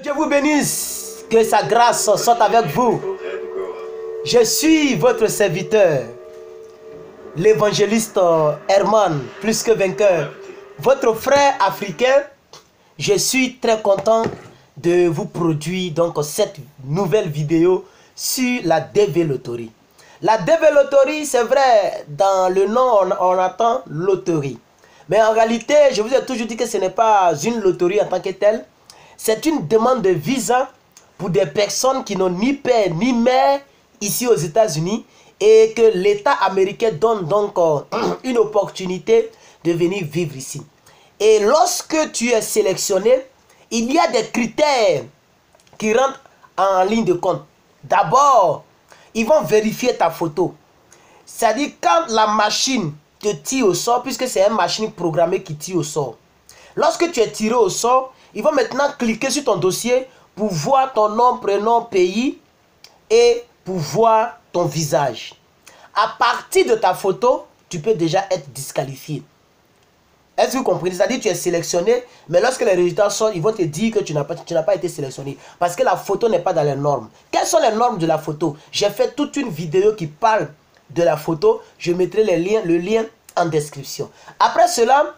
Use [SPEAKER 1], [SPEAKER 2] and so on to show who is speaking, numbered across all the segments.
[SPEAKER 1] Dieu vous bénisse, que sa grâce soit avec vous. Je suis votre serviteur, l'évangéliste Herman, plus que vainqueur, votre frère africain. Je suis très content de vous produire donc cette nouvelle vidéo sur la DV Loterie. La DV Loterie, c'est vrai, dans le nom on attend loterie. Mais en réalité, je vous ai toujours dit que ce n'est pas une loterie en tant que telle. C'est une demande de visa pour des personnes qui n'ont ni père ni mère ici aux États-Unis et que l'État américain donne donc une opportunité de venir vivre ici. Et lorsque tu es sélectionné, il y a des critères qui rentrent en ligne de compte. D'abord, ils vont vérifier ta photo. C'est-à-dire quand la machine te tire au sort, puisque c'est une machine programmée qui tire au sort. Lorsque tu es tiré au sort, ils vont maintenant cliquer sur ton dossier pour voir ton nom, prénom, pays et pour voir ton visage. À partir de ta photo, tu peux déjà être disqualifié. Est-ce que vous comprenez? C'est-à-dire que tu es sélectionné, mais lorsque les résultats sortent, ils vont te dire que tu n'as pas été sélectionné. Parce que la photo n'est pas dans les normes. Quelles sont les normes de la photo? J'ai fait toute une vidéo qui parle de la photo. Je mettrai le lien en description. Après cela,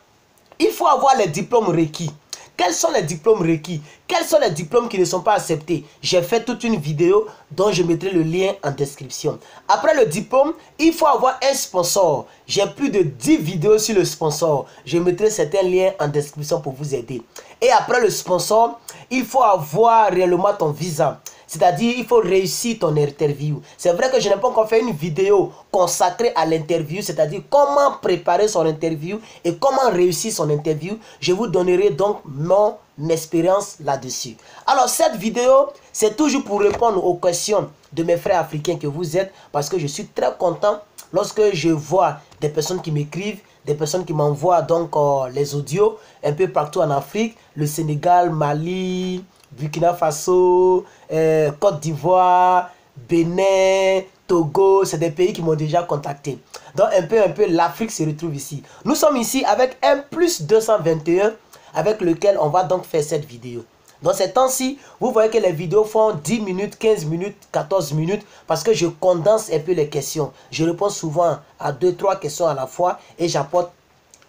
[SPEAKER 1] il faut avoir les diplômes requis. Quels sont les diplômes requis? Quels sont les diplômes qui ne sont pas acceptés? J'ai fait toute une vidéo dont je mettrai le lien en description. Après le diplôme, il faut avoir un sponsor. J'ai plus de 10 vidéos sur le sponsor. Je mettrai certains liens en description pour vous aider. Et après le sponsor, il faut avoir réellement ton visa. C'est-à-dire, il faut réussir ton interview. C'est vrai que je n'ai pas encore fait une vidéo consacrée à l'interview, c'est-à-dire comment préparer son interview et comment réussir son interview. Je vous donnerai donc mon expérience là-dessus. Alors, cette vidéo, c'est toujours pour répondre aux questions de mes frères africains que vous êtes, parce que je suis très content lorsque je vois des personnes qui m'écrivent, des personnes qui m'envoient donc les audios un peu partout en Afrique, le Sénégal, Mali, Burkina Faso, Côte d'Ivoire, Bénin, Togo, c'est des pays qui m'ont déjà contacté. Donc un peu l'Afrique se retrouve ici. Nous sommes ici avec un plus 221 avec lequel on va donc faire cette vidéo. Dans ces temps-ci, vous voyez que les vidéos font 10 minutes, 15 minutes, 14 minutes parce que je condense un peu les questions. Je réponds souvent à 2-3 questions à la fois et j'apporte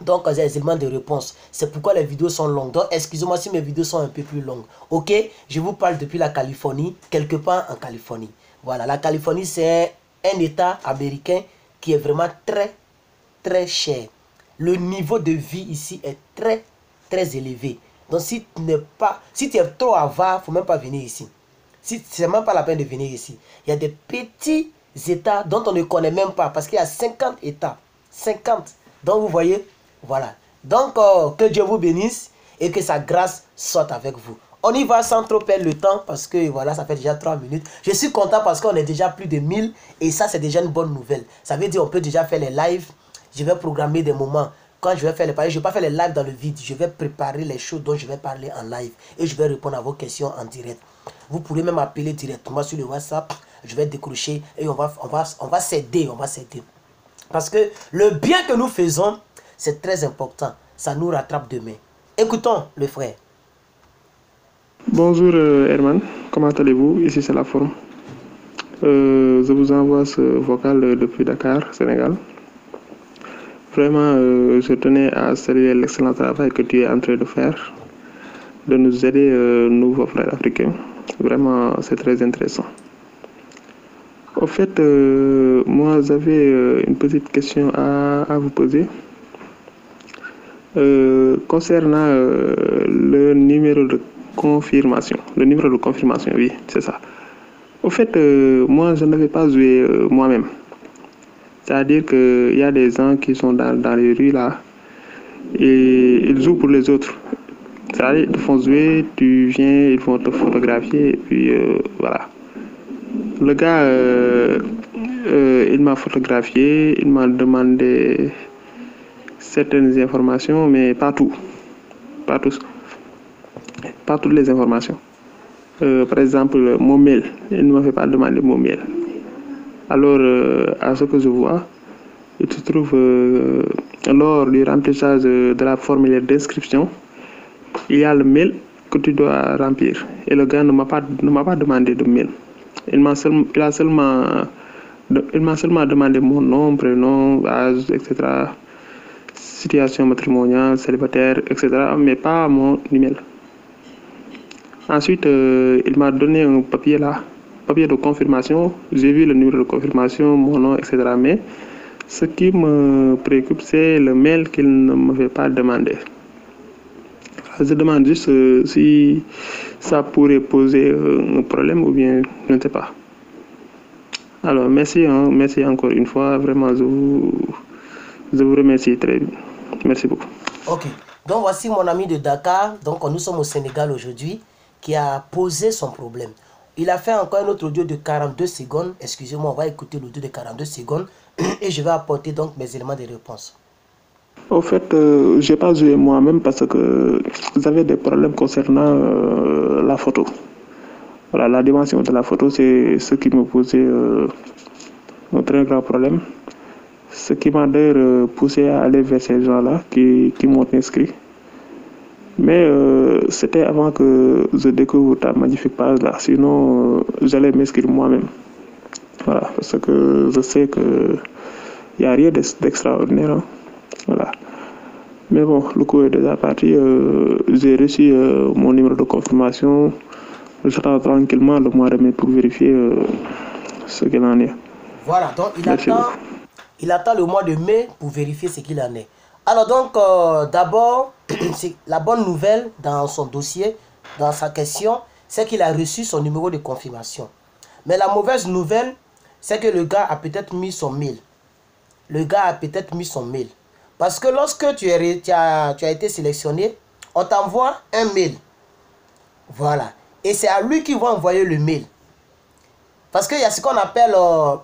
[SPEAKER 1] donc des éléments de réponse. C'est pourquoi les vidéos sont longues. Donc excusez-moi si mes vidéos sont un peu plus longues. Ok, je vous parle depuis la Californie, quelque part en Californie. Voilà, la Californie c'est un état américain qui est vraiment très cher. Le niveau de vie ici est très élevé. Donc si tu es trop avare, il ne faut même pas venir ici. C'est même pas la peine de venir ici. Il y a des petits états dont on ne connaît même pas parce qu'il y a 50 états. 50. Donc vous voyez, voilà. Donc que Dieu vous bénisse et que sa grâce soit avec vous. On y va sans trop perdre le temps parce que voilà, ça fait déjà 3 minutes. Je suis content parce qu'on est déjà plus de 1000 et ça c'est déjà une bonne nouvelle. Ça veut dire qu'on peut déjà faire les lives. Je vais programmer des moments. Quand je vais faire les paris, je ne vais pas faire les lives dans le vide. Je vais préparer les choses dont je vais parler en live. Et je vais répondre à vos questions en direct. Vous pourrez même appeler directement sur le WhatsApp. Je vais décrocher et on va s'aider. Parce que le bien que nous faisons, c'est très important. Ça nous rattrape demain. Écoutons le frère.
[SPEAKER 2] Bonjour Herman, comment allez-vous? Ici c'est la forme. Je vous envoie ce vocal depuis Dakar, Sénégal. Vraiment, je tenais à saluer l'excellent travail que tu es en train de faire, de nous aider, nous, vos frères africains. Vraiment, c'est très intéressant. Au fait, moi, j'avais une petite question à vous poser. Concernant le numéro de confirmation. Le numéro de confirmation, oui, c'est ça. Au fait, moi, je n'avais pas joué moi-même. C'est-à-dire qu'il y a des gens qui sont dans les rues là et ils jouent pour les autres. C'est-à-dire ils te font jouer, tu viens, ils vont te photographier et puis voilà. Le gars, il m'a photographié, il m'a demandé certaines informations, mais pas tout. Pas tous. Pas toutes les informations. Par exemple, mon mail, il ne m'avait pas demandé mon mail. Alors, à ce que je vois, il se trouve lors du remplissage de la formulaire d'inscription, il y a le mail que tu dois remplir. Et le gars ne m'a pas demandé de mail. Il m'a seulement demandé mon nom, prénom, âge, etc. Situation matrimoniale, célibataire, etc. Mais pas mon email. Ensuite, il m'a donné un papier là, papier de confirmation. J'ai vu le numéro de confirmation, mon nom, etc. Mais ce qui me préoccupe, c'est le mail qu'il ne m'avait pas demandé. Je demande juste si ça pourrait poser un problème ou bien je ne sais pas. Alors, merci encore une fois. Vraiment, je vous remercie très bien. Merci beaucoup.
[SPEAKER 1] Ok. Donc, voici mon ami de Dakar. Donc, nous sommes au Sénégal aujourd'hui, qui a posé son problème. Il a fait encore un autre audio de 42 secondes. Excusez-moi, on va écouter l'audio de 42 secondes et je vais apporter donc mes éléments de réponse.
[SPEAKER 2] Au fait, je n'ai pas joué moi-même parce que j'avais des problèmes concernant la photo. Voilà, la dimension de la photo, c'est ce qui me posait un très grand problème. Ce qui m'a d'ailleurs poussé à aller vers ces gens-là qui m'ont inscrit. Mais c'était avant que je découvre ta magnifique page là. Sinon, j'allais m'inscrire moi-même. Voilà, parce que je sais qu'il n'y a rien d'extraordinaire. Hein. Voilà. Mais bon, le coup est déjà parti. J'ai reçu mon numéro de confirmation. J'attends tranquillement le mois de mai pour vérifier ce qu'il en est.
[SPEAKER 1] Voilà, donc il attend le mois de mai pour vérifier ce qu'il en est. Alors donc, d'abord, c'est la bonne nouvelle dans son dossier, dans sa question, c'est qu'il a reçu son numéro de confirmation. Mais la mauvaise nouvelle, c'est que le gars a peut-être mis son mail. Le gars a peut-être mis son mail. Parce que lorsque tu as été sélectionné, on t'envoie un mail. Voilà. Et c'est à lui qui va envoyer le mail. Parce qu'il y a ce qu'on appelle,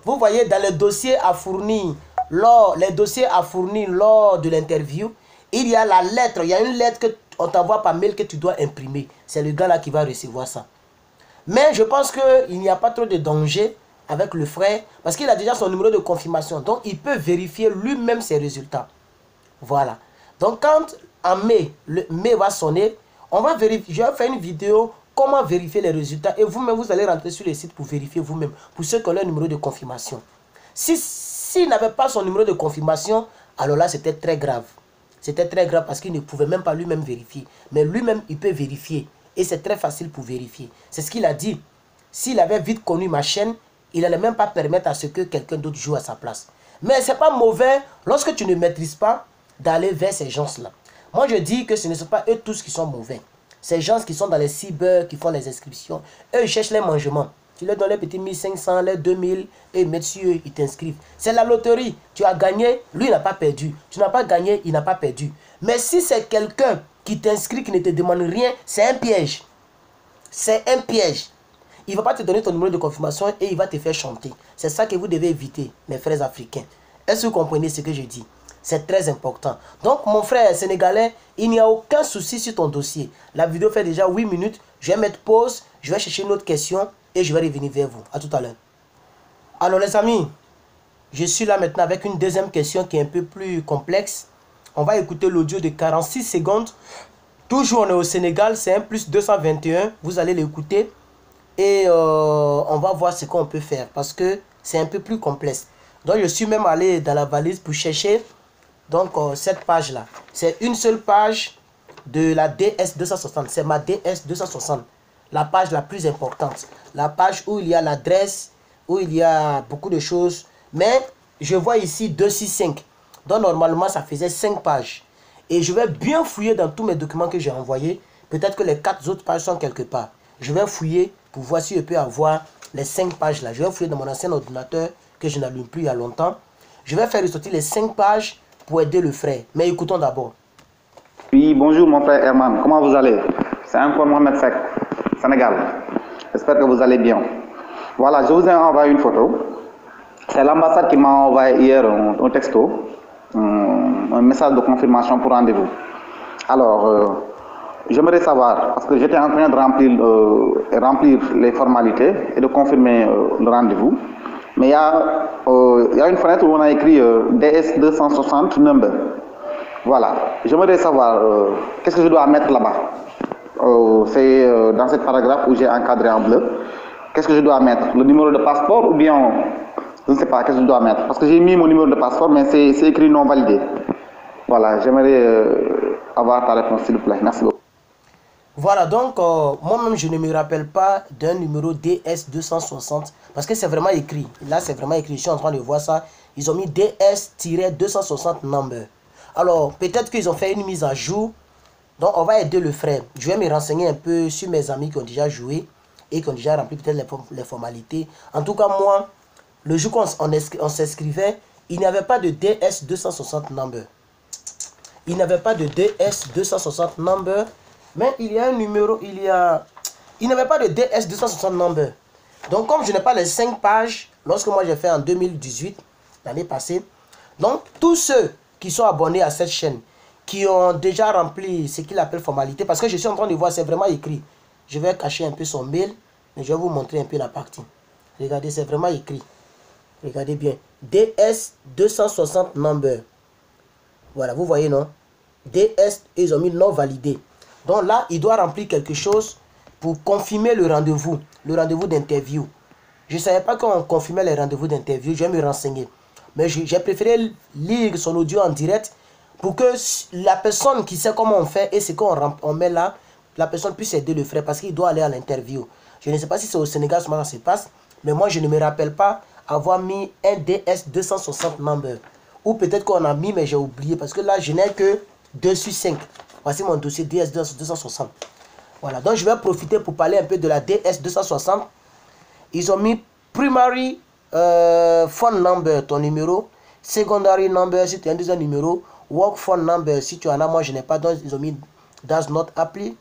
[SPEAKER 1] vous voyez, dans les dossiers à fournir, lors de l'interview, il y a la lettre, il y a une lettre qu'on t'envoie par mail que tu dois imprimer. C'est le gars là qui va recevoir ça. Mais je pense qu'il n'y a pas trop de danger avec le frère, parce qu'il a déjà son numéro de confirmation. Donc, il peut vérifier lui-même ses résultats. Voilà. Donc, quand en mai, le mai va sonner, on va vérifier. Je vais faire une vidéo comment vérifier les résultats. Et vous-même, vous allez rentrer sur le site pour vérifier vous-même, pour ceux qui ont leur numéro de confirmation. S'il n'avait pas son numéro de confirmation, alors là, c'était très grave. C'était très grave parce qu'il ne pouvait même pas lui-même vérifier. Mais lui-même, il peut vérifier. Et c'est très facile pour vérifier. C'est ce qu'il a dit. S'il avait vite connu ma chaîne, il n'allait même pas permettre à ce que quelqu'un d'autre joue à sa place. Mais ce n'est pas mauvais, lorsque tu ne maîtrises pas, d'aller vers ces gens-là. Moi, je dis que ce ne sont pas eux tous qui sont mauvais. Ces gens qui sont dans les cyber, qui font les inscriptions, eux, ils cherchent les mangements. Tu leur donnes les petits 1500, les 2000, et messieurs, ils t'inscrivent. C'est la loterie. Tu as gagné, lui, il n'a pas perdu. Tu n'as pas gagné, il n'a pas perdu. Mais si c'est quelqu'un qui t'inscrit, qui ne te demande rien, c'est un piège. C'est un piège. Il ne va pas te donner ton numéro de confirmation et il va te faire chanter. C'est ça que vous devez éviter, mes frères africains. Est-ce que vous comprenez ce que je dis? C'est très important. Donc, mon frère sénégalais, il n'y a aucun souci sur ton dossier. La vidéo fait déjà 8 minutes. Je vais mettre pause. Je vais chercher une autre question et je vais revenir vers vous. À tout à l'heure. Alors, les amis, je suis là maintenant avec une deuxième question qui est un peu plus complexe. On va écouter l'audio de 46 secondes. Toujours, on est au Sénégal. C'est un plus 221. Vous allez l'écouter. Et on va voir ce qu'on peut faire. Parce que c'est un peu plus complexe. Donc, je suis même allé dans la valise pour chercher. Donc, cette page-là, c'est une seule page de la DS260. C'est ma DS260. La page la plus importante. La page où il y a l'adresse, où il y a beaucoup de choses. Mais, je vois ici 265. Donc, normalement, ça faisait 5 pages. Et je vais bien fouiller dans tous mes documents que j'ai envoyés. Peut-être que les 4 autres pages sont quelque part. Je vais fouiller pour voir si je peux avoir les 5 pages-là. Je vais fouiller dans mon ancien ordinateur que je n'allume plus il y a longtemps. Je vais faire ressortir les 5 pages pour aider le frère. Mais écoutons d'abord.
[SPEAKER 3] Oui, bonjour mon frère Herman. Comment vous allez? C'est encore Mohamed Sek, Sénégal. J'espère que vous allez bien. Voilà, je vous ai envoyé une photo. C'est l'ambassade qui m'a envoyé hier un texto, un message de confirmation pour rendez-vous. Alors, j'aimerais savoir, parce que j'étais en train de remplir les formalités et de confirmer le rendez-vous. Mais il y a une fenêtre où on a écrit DS260 number. Voilà. J'aimerais savoir qu'est-ce que je dois mettre là-bas. C'est dans ce paragraphe où j'ai encadré en bleu. Qu'est-ce que je dois mettre? Le numéro de passeport ou bien, je ne sais pas, qu'est-ce que je dois mettre? Parce que j'ai mis mon numéro de passeport, mais c'est écrit non validé. Voilà, j'aimerais avoir ta réponse, s'il vous plaît. Merci beaucoup.
[SPEAKER 1] Voilà, donc moi-même je ne me rappelle pas d'un numéro DS260 parce que c'est vraiment écrit. Là, c'est vraiment écrit. Je suis en train de voir ça. Ils ont mis DS-260 number. Alors, peut-être qu'ils ont fait une mise à jour. Donc, on va aider le frère. Je vais me renseigner un peu sur mes amis qui ont déjà joué et qui ont déjà rempli peut-être les formalités. En tout cas, moi, le jour qu'on s'inscrivait, il n'y avait pas de DS260 number. Il n'y avait pas de DS260 number. Mais il y a un numéro, il n'y avait pas de DS260 number. Donc, comme je n'ai pas les 5 pages, lorsque moi j'ai fait en 2018, l'année passée, donc tous ceux qui sont abonnés à cette chaîne, qui ont déjà rempli ce qu'il appelle formalité, parce que je suis en train de voir, c'est vraiment écrit. Je vais cacher un peu son mail, mais je vais vous montrer un peu la partie. Regardez, c'est vraiment écrit. Regardez bien. DS260 number. Voilà, vous voyez, non? DS, ils ont mis non validé. Donc là, il doit remplir quelque chose pour confirmer le rendez-vous d'interview. Je ne savais pas qu'on confirmait les rendez-vous d'interview, je vais me renseigner. Mais j'ai préféré lire son audio en direct pour que la personne qui sait comment on fait et ce qu'on met là, la personne puisse aider le frère parce qu'il doit aller à l'interview. Je ne sais pas si c'est au Sénégal comment ça se passe, mais moi je ne me rappelle pas avoir mis un DS260 number. Ou peut-être qu'on a mis mais j'ai oublié parce que là je n'ai que 2 sur 5. Voici mon dossier DS260. Voilà, donc je vais profiter pour parler un peu de la DS260. Ils ont mis primary phone number, ton numéro. Secondary number, si tu as un deuxième numéro. Work phone number, si tu en as, moi je n'ai pas. Donc ils ont mis does not apply.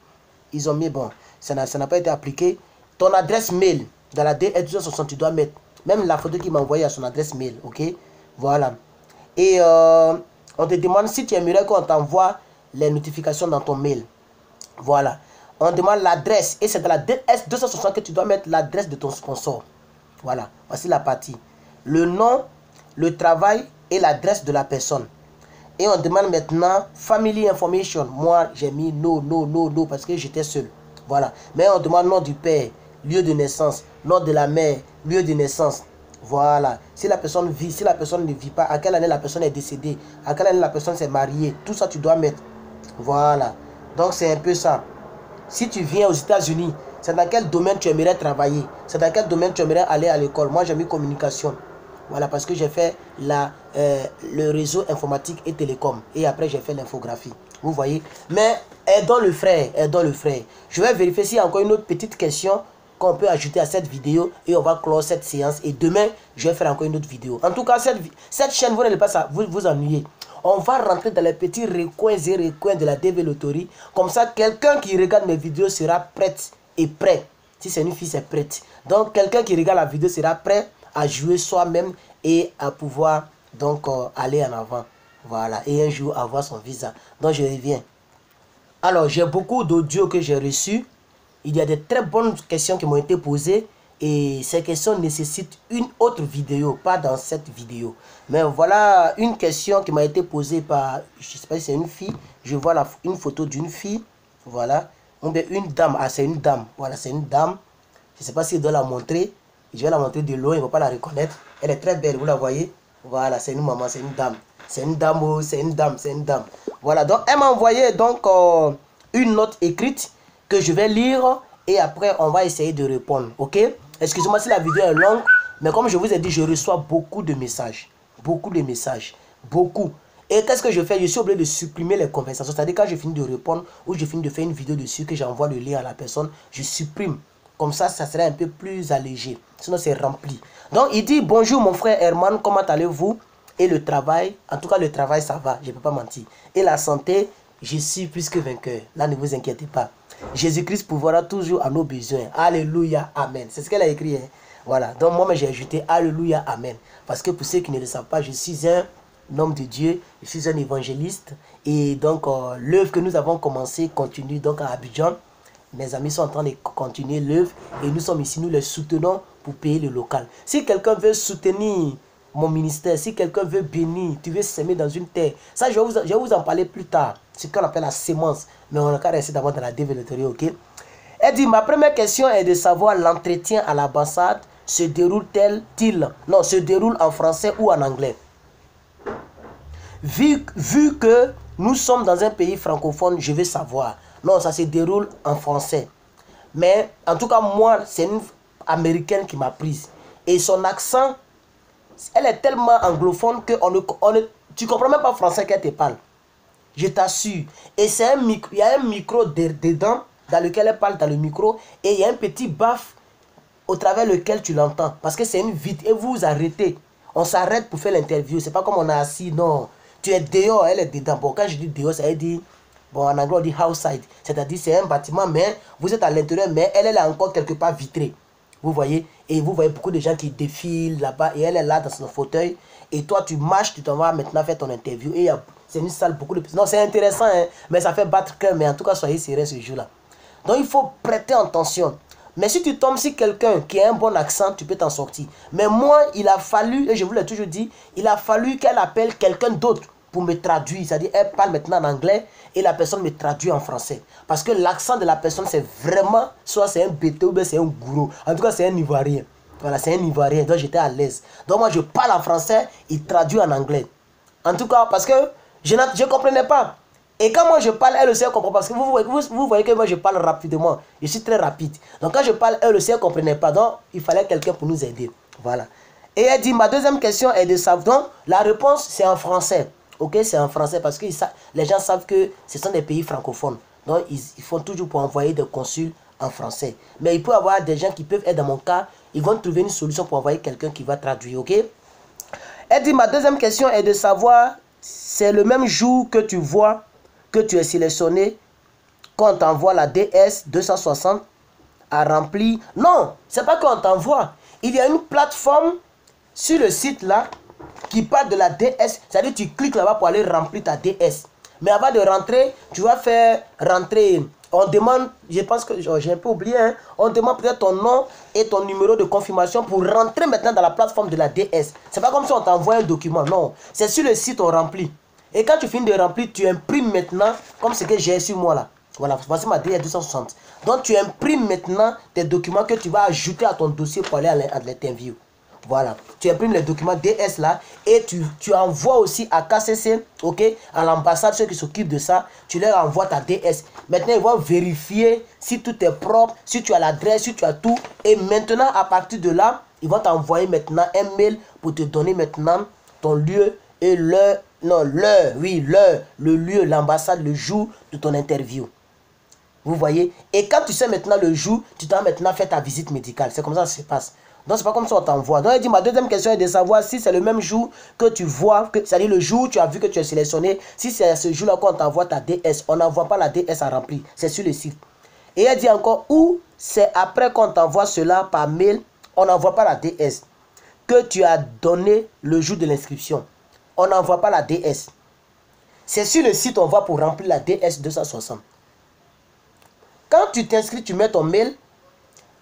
[SPEAKER 1] Ils ont mis, bon, ça n'a pas été appliqué. Ton adresse mail, dans la DS260, tu dois mettre même la photo qu'il m'a envoyée à son adresse mail, ok? Voilà. Et on te demande si tu aimerais qu'on t'envoie les notifications dans ton mail. Voilà. On demande l'adresse. Et c'est dans la DS260 que tu dois mettre l'adresse de ton sponsor. Voilà. Voici la partie. Le nom, le travail et l'adresse de la personne. Et on demande maintenant Family Information. Moi, j'ai mis no parce que j'étais seul. Voilà. Mais on demande nom du père, lieu de naissance, nom de la mère, lieu de naissance. Voilà. Si la personne vit, si la personne ne vit pas, à quelle année la personne est décédée, à quelle année la personne s'est mariée, tout ça tu dois mettre. Voilà. Donc c'est un peu ça. Si tu viens aux États-Unis, c'est dans quel domaine tu aimerais travailler? C'est dans quel domaine tu aimerais aller à l'école? Moi j'ai mis communication. Voilà, parce que j'ai fait le réseau informatique et télécom. Et après j'ai fait l'infographie. Vous voyez? Mais aidons le frère, aidons le frère. Je vais vérifier s'il y a encore une autre petite question qu'on peut ajouter à cette vidéo et on va clore cette séance et demain je vais faire encore une autre vidéo. En tout cas cette chaîne, vous n'allez pas vous ennuyer. On va rentrer dans les petits recoins et recoins de la développerie. Comme ça quelqu'un qui regarde mes vidéos sera prête et prêt. Si c'est une fille, c'est prête. Donc quelqu'un qui regarde la vidéo sera prêt à jouer soi-même et à pouvoir donc aller en avant. Voilà, et un jour avoir son visa. Donc je reviens. Alors j'ai beaucoup d'audio que j'ai reçus. Il y a de très bonnes questions qui m'ont été posées et ces questions nécessitent une autre vidéo, pas dans cette vidéo. Mais voilà une question qui m'a été posée par, je ne sais pas si c'est une fille, je vois une photo d'une fille, voilà, ou bien une dame, ah c'est une dame, voilà c'est une dame, je ne sais pas si je dois la montrer, je vais la montrer de loin, il ne va pas la reconnaître, elle est très belle, vous la voyez, voilà c'est une maman, c'est une dame, c'est une dame, oh, c'est une dame, c'est une dame. Voilà, donc elle m'a envoyé donc une note écrite que je vais lire et après on va essayer de répondre, ok? Excusez-moi si la vidéo est longue, mais comme je vous ai dit, je reçois beaucoup de messages, beaucoup. Et qu'est-ce que je fais? Je suis obligé de supprimer les conversations, c'est-à-dire quand je finis de répondre ou je finis de faire une vidéo dessus, que j'envoie le lien à la personne, je supprime. Comme ça serait un peu plus allégé, sinon c'est rempli. Donc il dit, bonjour mon frère Herman, comment allez-vous? Et le travail, en tout cas le travail ça va, je ne peux pas mentir. Et la santé, je suis plus que vainqueur, là ne vous inquiétez pas. Jésus-Christ pourvoira toujours à nos besoins. Alléluia, amen. C'est ce qu'elle a écrit. Hein? Voilà. Donc moi, j'ai ajouté Alléluia, amen. Parce que pour ceux qui ne le savent pas, je suis un homme de Dieu. Je suis un évangéliste. Et donc, l'œuvre que nous avons commencé continue donc à Abidjan. Mes amis sont en train de continuer l'œuvre. Et nous sommes ici, nous les soutenons pour payer le local. Si quelqu'un veut soutenir mon ministère. Si quelqu'un veut bénir, tu veux s'aimer dans une terre. Ça, je vais vous en parler plus tard. Ce qu'on appelle la sémence. Mais on va qu'à rester d'abord dans la développerie, ok? Elle dit, ma première question est de savoir l'entretien à l'ambassade se déroule-t-il? Non, se déroule en français ou en anglais. Vu que nous sommes dans un pays francophone, je veux savoir. Non, ça se déroule en français. Mais en tout cas, moi, c'est une américaine qui m'a prise. Et son accent, elle est tellement anglophone que tu ne comprends même pas français qu'elle te parle. Je t'assure. Et c'est un micro, il y a un micro dedans, dans lequel elle parle dans le micro. Et il y a un petit baffe au travers lequel tu l'entends. Parce que c'est une vite. Et vous vous arrêtez. On s'arrête pour faire l'interview. C'est pas comme on est assis, non. Tu es dehors, elle est dedans. Bon, quand je dis dehors, ça veut dire... Bon, en anglais, on dit outside. C'est-à-dire, c'est un bâtiment, mais vous êtes à l'intérieur, mais elle est encore quelque part vitrée. Vous voyez? Et vous voyez beaucoup de gens qui défilent là-bas. Et elle est là dans son fauteuil. Et toi, tu marches, tu t'en vas maintenant faire ton interview. Et c'est une salle beaucoup de... Non, c'est intéressant, hein, mais ça fait battre cœur. Mais en tout cas, soyez sérieux ce jour-là. Donc, il faut prêter attention. Mais si tu tombes sur quelqu'un qui a un bon accent, tu peux t'en sortir. Mais moi, il a fallu, et je vous l'ai toujours dit, il a fallu qu'elle appelle quelqu'un d'autre pour me traduire. C'est-à-dire, elle parle maintenant en anglais et la personne me traduit en français. Parce que l'accent de la personne, c'est vraiment, soit c'est un bété ou bien c'est un gourou. En tout cas, c'est un Ivoirien. Voilà, c'est un Ivoirien. Donc, j'étais à l'aise. Donc, moi, je parle en français, il traduit en anglais. En tout cas, parce que je ne comprenais pas. Et quand moi je parle, elle aussi elle comprend. Parce que vous voyez que moi je parle rapidement. Je suis très rapide. Donc quand je parle, elle aussi elle ne comprenait pas. Donc il fallait quelqu'un pour nous aider. Voilà. Et elle dit, ma deuxième question est de savoir. Donc la réponse c'est en français. Ok, c'est en français parce que les gens savent que ce sont des pays francophones. Donc ils font toujours pour envoyer des consuls en français. Mais il peut y avoir des gens qui peuvent être dans mon cas. Ils vont trouver une solution pour envoyer quelqu'un qui va traduire. Ok. Elle dit, ma deuxième question est de savoir, c'est le même jour que tu vois que tu es sélectionné quand on t'envoie la DS 260 à remplir. Non, c'est pas qu'on t'envoie. Il y a une plateforme sur le site là qui parle de la DS. C'est-à-dire tu cliques là-bas pour aller remplir ta DS. Mais avant de rentrer, tu vas faire rentrer. On demande, je pense que j'ai un peu oublié, hein, on demande peut-être ton nom et ton numéro de confirmation pour rentrer maintenant dans la plateforme de la DS. C'est pas comme si on t'envoie un document, non. C'est sur le site on remplit. Et quand tu finis de remplir, tu imprimes maintenant, comme ce que j'ai sur moi là. Voilà, voici ma DS 260. Donc tu imprimes maintenant tes documents que tu vas ajouter à ton dossier pour aller à l'interview. Voilà, tu imprimes les documents DS là et tu envoies aussi à KCC, ok, à l'ambassade, ceux qui s'occupent de ça, tu leur envoies ta DS. Maintenant, ils vont vérifier si tout est propre, si tu as l'adresse, si tu as tout. Et maintenant, à partir de là, ils vont t'envoyer maintenant un mail pour te donner maintenant ton lieu et l'heure, non, l'heure, oui, l'heure, le lieu, l'ambassade, le jour de ton interview. Vous voyez? Et quand tu sais maintenant le jour, tu dois maintenant faire ta visite médicale. C'est comme ça que ça se passe. Donc, c'est pas comme ça on t'envoie. Donc, elle dit, ma deuxième question est de savoir si c'est le même jour que tu vois, c'est-à-dire le jour où tu as vu que tu es sélectionné, si c'est ce jour-là qu'on t'envoie ta DS, on n'envoie pas la DS à remplir. C'est sur le site. Et elle dit encore, ou c'est après qu'on t'envoie cela par mail, on n'envoie pas la DS, que tu as donné le jour de l'inscription. On n'envoie pas la DS. C'est sur le site on va pour remplir la DS 260. Quand tu t'inscris, tu mets ton mail.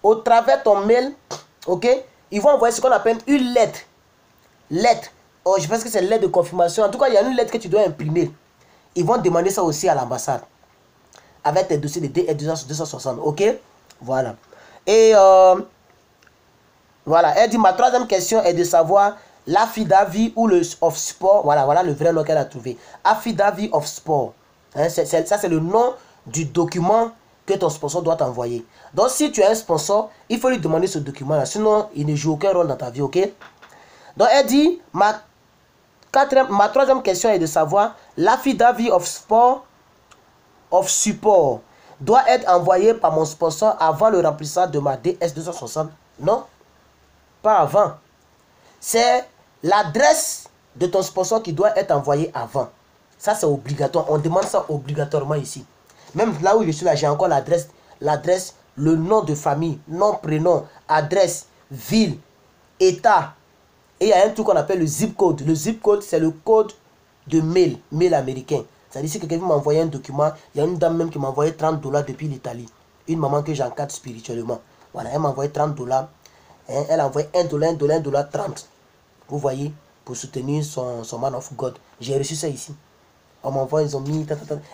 [SPEAKER 1] Au travers de ton mail, ok, ils vont envoyer ce qu'on appelle une lettre. Lettre. Oh, je pense que c'est lettre de confirmation. En tout cas, il y a une lettre que tu dois imprimer. Ils vont demander ça aussi à l'ambassade. Avec tes dossiers de DS 260. Ok. Voilà. Et voilà. Elle dit, ma troisième question est de savoir l'affidavit ou le of sport. Voilà le vrai nom qu'elle a trouvé. Affidavit of sport. Hein, ça, c'est le nom du document que ton sponsor doit t'envoyer. Donc, si tu as un sponsor, il faut lui demander ce document-là. Sinon, il ne joue aucun rôle dans ta vie, ok? Donc, elle dit, ma troisième question est de savoir, l'affidavit of support doit être envoyé par mon sponsor avant le remplissage de ma DS 260. Non, pas avant. C'est l'adresse de ton sponsor qui doit être envoyée avant. Ça, c'est obligatoire. On demande ça obligatoirement ici. Même là où je suis là, j'ai encore l'adresse, le nom de famille, nom, prénom, adresse, ville, état. Et il y a un truc qu'on appelle le zip code. Le zip code, c'est le code de mail américain. C'est-à-dire si quelqu'un m'a envoyé un document, il y a une dame même qui m'a envoyé $30 depuis l'Italie. Une maman que j'encadre spirituellement. Voilà, elle m'a envoyé $30. Hein, elle a envoyé $1, $30. Vous voyez, pour soutenir son man of God. J'ai reçu ça ici. On m'envoie, ils ont mis...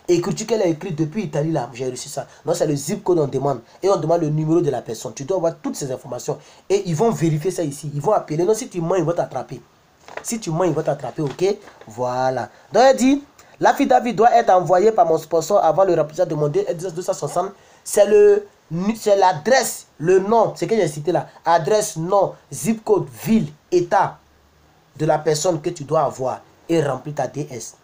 [SPEAKER 1] Écriture qu'elle a écrite depuis Italie, là, j'ai reçu ça. Non, c'est le zip code on demande. Et on demande le numéro de la personne. Tu dois avoir toutes ces informations. Et ils vont vérifier ça ici. Ils vont appeler. Non, si tu mens, ils vont t'attraper. Si tu mens, ils vont t'attraper, ok? Voilà. Donc, elle dit, l'affidavit doit être envoyé par mon sponsor avant le remplissage de mon 260. C'est l'adresse, le nom, c'est que j'ai cité là. Adresse, nom, zip code, ville, état de la personne que tu dois avoir et remplir ta DS.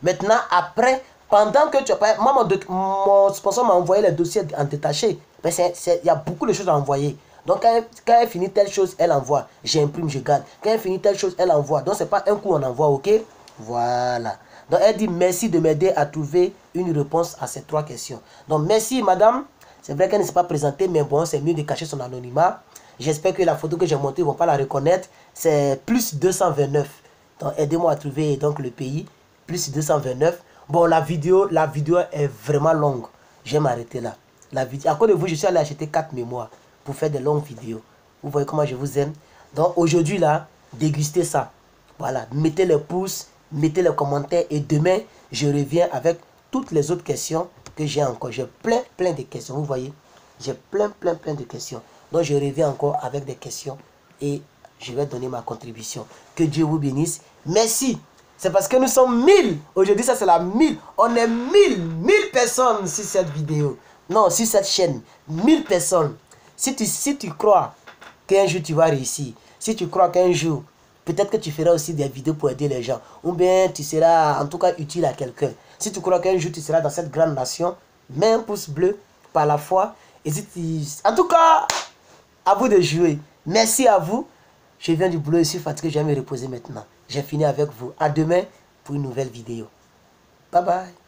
[SPEAKER 1] Maintenant, après, pendant que tu as pas... Moi, mon sponsor m'a envoyé les dossiers en détaché. Mais il y a beaucoup de choses à envoyer. Donc, quand elle finit telle chose, elle envoie. J'imprime, je garde. Quand elle finit telle chose, elle envoie. Donc, ce n'est pas un coup on envoie, ok? Voilà. Donc, elle dit merci de m'aider à trouver une réponse à ces 3 questions. Donc, merci, madame. C'est vrai qu'elle ne s'est pas présentée, mais bon, c'est mieux de cacher son anonymat. J'espère que la photo que j'ai montée, ils ne vont pas la reconnaître. C'est plus 229. Donc, aidez-moi à trouver donc, le pays. Plus 229. Bon, la vidéo est vraiment longue. Je vais m'arrêter là. À cause de vous, je suis allé acheter 4 mémoires pour faire des longues vidéos. Vous voyez comment je vous aime. Donc, aujourd'hui, là, dégustez ça. Voilà. Mettez les pouces, mettez les commentaires. Et demain, je reviens avec toutes les autres questions que j'ai encore. J'ai plein de questions. Vous voyez. J'ai plein de questions. Donc, je reviens encore avec des questions. Et je vais donner ma contribution. Que Dieu vous bénisse. Merci. C'est parce que nous sommes 1000. Aujourd'hui, ça c'est la 1000. On est 1000 personnes sur cette vidéo. Non, sur cette chaîne. 1000 personnes. Si tu crois qu'un jour tu vas réussir, si tu crois qu'un jour, peut-être que tu feras aussi des vidéos pour aider les gens, ou bien tu seras en tout cas utile à quelqu'un. Si tu crois qu'un jour tu seras dans cette grande nation, mets un pouce bleu par la foi. Et en tout cas, à vous de jouer. Merci à vous. Je viens du boulot, je suis fatigué, je vais me reposer maintenant. J'ai fini avec vous. À demain pour une nouvelle vidéo. Bye bye.